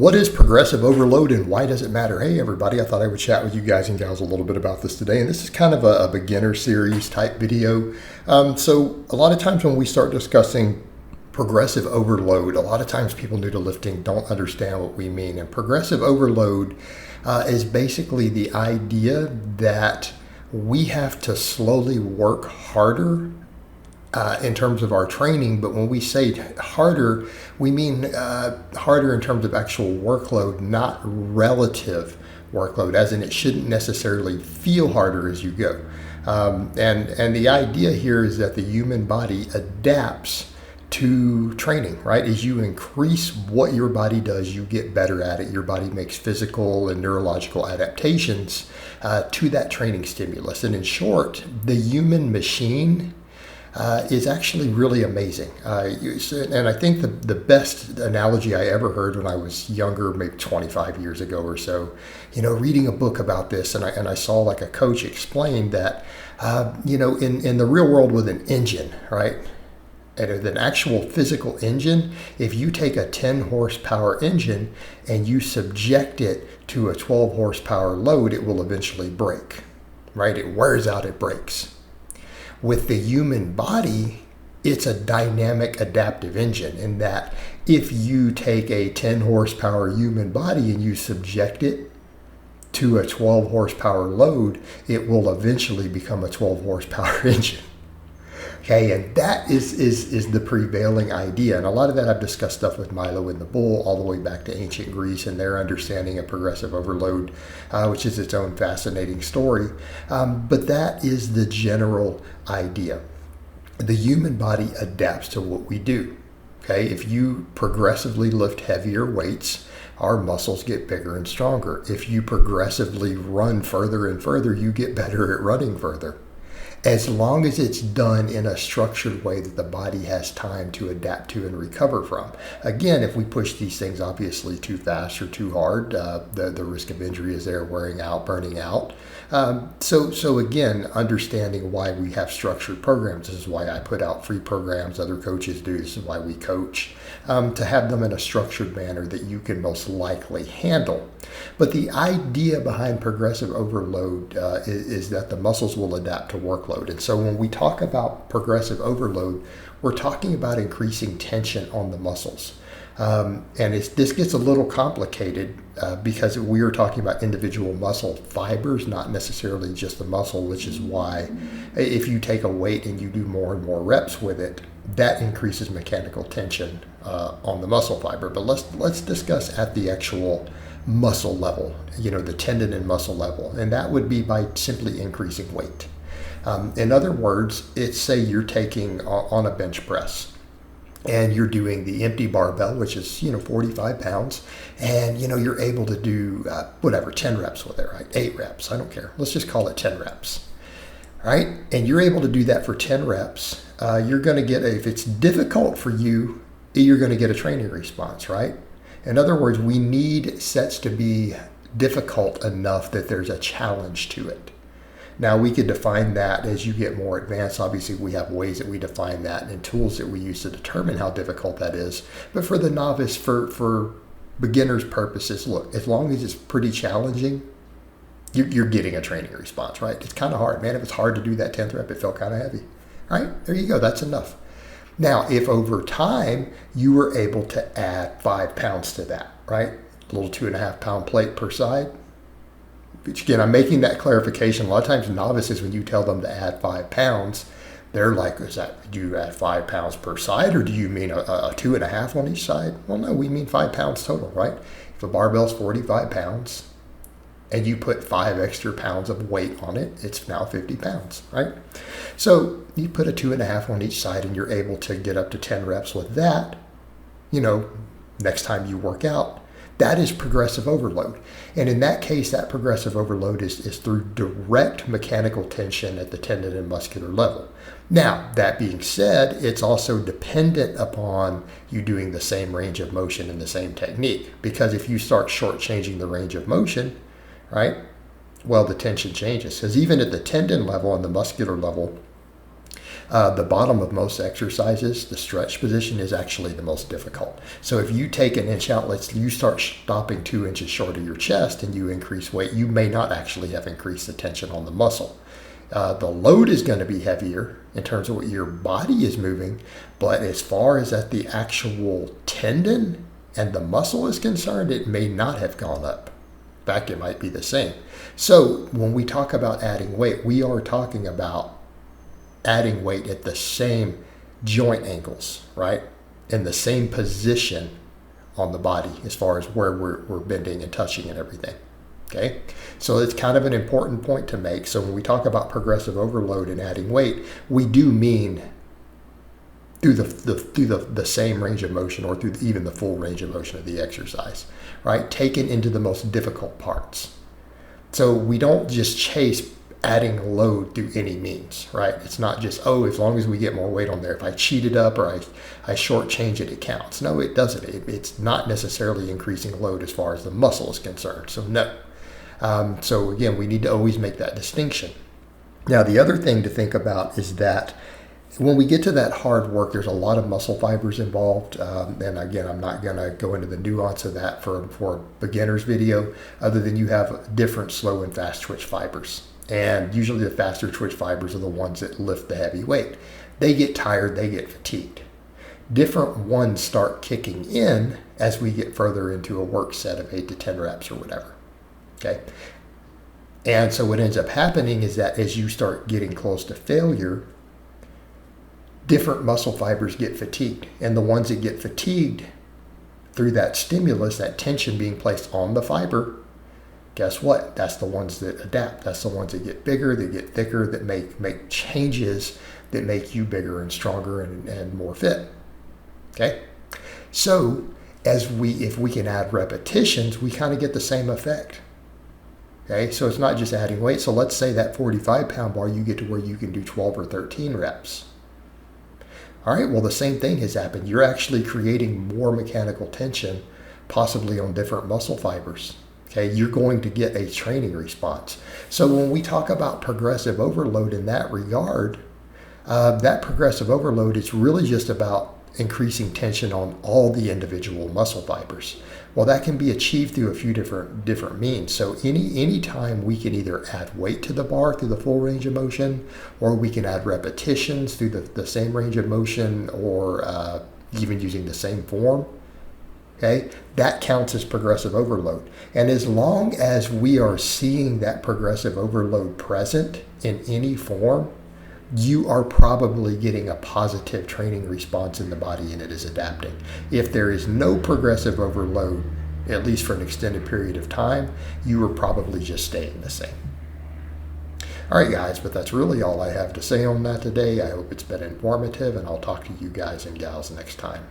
What is progressive overload and why does it matter? Hey, everybody, I thought I would chat with you guys and gals a little bit about this today. And this is kind of a beginner series type video. So a lot of times when we start discussing progressive overload, a lot of times people new to lifting don't understand what we mean. And progressive overload is basically the idea that we have to slowly work harder in terms of our training, but when we say harder, we mean harder in terms of actual workload, not relative workload, as in it shouldn't necessarily feel harder as you go. And the idea here is that the human body adapts to training, right? As you increase what your body does, you get better at it. Your body makes physical and neurological adaptations to that training stimulus. And in short, the human machine is actually really amazing. And I think the best analogy I ever heard when I was younger, maybe 25 years ago or so, reading a book about this, and I saw like a coach explain that, in the real world with an engine, right? And with an actual physical engine, if you take a 10 horsepower engine and you subject it to a 12 horsepower load, it will eventually break, right? It wears out, it breaks. With the human body, it's a dynamic adaptive engine in that if you take a 10 horsepower human body and you subject it to a 12 horsepower load, it will eventually become a 12 horsepower engine. Okay, and that is the prevailing idea. And a lot of that I've discussed stuff with Milo and the Bull all the way back to ancient Greece and their understanding of progressive overload, which is its own fascinating story. But that is the general idea. The human body adapts to what we do. Okay, if you progressively lift heavier weights, our muscles get bigger and stronger. If you progressively run further and further, you get better at running further. As long as it's done in a structured way that the body has time to adapt to and recover from. Again, if we push these things obviously too fast or too hard, the risk of injury is there, wearing out, burning out. So again, understanding why we have structured programs. This is why I put out free programs, other coaches do. This is why we coach, to have them in a structured manner that you can most likely handle. But the idea behind progressive overload is that the muscles will adapt to workload. And so when we talk about progressive overload, we're talking about increasing tension on the muscles. And this gets a little complicated because we are talking about individual muscle fibers, not necessarily just the muscle, which is why if you take a weight and you do more and more reps with it, that increases mechanical tension on the muscle fiber. But let's discuss at the actual muscle level, the tendon and muscle level. And that would be by simply increasing weight. In other words, say you're taking on a bench press and you're doing the empty barbell, which is, 45 pounds, and, you're able to do 10 reps with it, right? 8 reps, I don't care. Let's just call it 10 reps, right? And you're able to do that for 10 reps. You're going to get, if it's difficult for you, you're going to get a training response, right? In other words, we need sets to be difficult enough that there's a challenge to it. Now, we could define that as you get more advanced. Obviously, we have ways that we define that and tools that we use to determine how difficult that is. But for the novice, for beginners' purposes, look, as long as it's pretty challenging, you're getting a training response, right? It's kind of hard. Man, if it's hard to do that 10th rep, it felt kind of heavy. Right? There you go. That's enough. Now, if over time you were able to add 5 pounds to that, right? A little 2.5 pound plate per side. Which again, I'm making that clarification. A lot of times novices, when you tell them to add 5 pounds, they're like, do you add 5 pounds per side or do you mean a 2.5 on each side? Well, no, we mean 5 pounds total, right? If a barbell's 45 pounds and you put 5 extra pounds of weight on it, it's now 50 pounds, right? So you put a 2.5 on each side and you're able to get up to 10 reps with that, next time you work out. That is progressive overload. And in that case, that progressive overload is through direct mechanical tension at the tendon and muscular level. Now, that being said, it's also dependent upon you doing the same range of motion and the same technique. Because if you start shortchanging the range of motion, right, well, the tension changes. Because even at the tendon level and the muscular level, The bottom of most exercises, the stretch position, is actually the most difficult. So if you take an inch out, you start stopping 2 inches short of your chest and you increase weight, you may not actually have increased the tension on the muscle. The load is going to be heavier in terms of what your body is moving, but as far as at the actual tendon and the muscle is concerned, it may not have gone up. In fact, it might be the same. So when we talk about adding weight, we are talking about adding weight at the same joint angles, right? In the same position on the body as far as where we're bending and touching and everything. Okay, so it's kind of an important point to make. So when we talk about progressive overload and adding weight, we do mean through the same range of motion, or through even the full range of motion of the exercise, right? Taken into the most difficult parts. So we don't just chase adding load through any means, right? It's not just, oh, as long as we get more weight on there, if I cheat it up or I shortchange it, it counts. No, it doesn't. It's not necessarily increasing load as far as the muscle is concerned. So no. So again, we need to always make that distinction. Now, the other thing to think about is that when we get to that hard work, there's a lot of muscle fibers involved. And again, I'm not going to go into the nuance of that for a beginner's video, other than you have different slow and fast twitch fibers. And usually the faster twitch fibers are the ones that lift the heavy weight. They get tired, they get fatigued. Different ones start kicking in as we get further into a work set of 8 to 10 reps or whatever. Okay. And so what ends up happening is that as you start getting close to failure, different muscle fibers get fatigued. And the ones that get fatigued through that stimulus, that tension being placed on the fiber, guess what? That's the ones that adapt. That's the ones that get bigger, that get thicker, that make changes that make you bigger and stronger and more fit. Okay. So if we can add repetitions, we kind of get the same effect. Okay, so it's not just adding weight. So let's say that 45-pound bar, you get to where you can do 12 or 13 reps. All right, well, the same thing has happened. You're actually creating more mechanical tension, possibly on different muscle fibers. Okay, you're going to get a training response. So when we talk about progressive overload in that regard, that progressive overload is really just about increasing tension on all the individual muscle fibers. Well, that can be achieved through a few different means. So any time we can either add weight to the bar through the full range of motion, or we can add repetitions through the same range of motion, or even using the same form. Okay, that counts as progressive overload. And as long as we are seeing that progressive overload present in any form, you are probably getting a positive training response in the body, and it is adapting. If there is no progressive overload, at least for an extended period of time, you are probably just staying the same. All right, guys, but that's really all I have to say on that today. I hope it's been informative, and I'll talk to you guys and gals next time.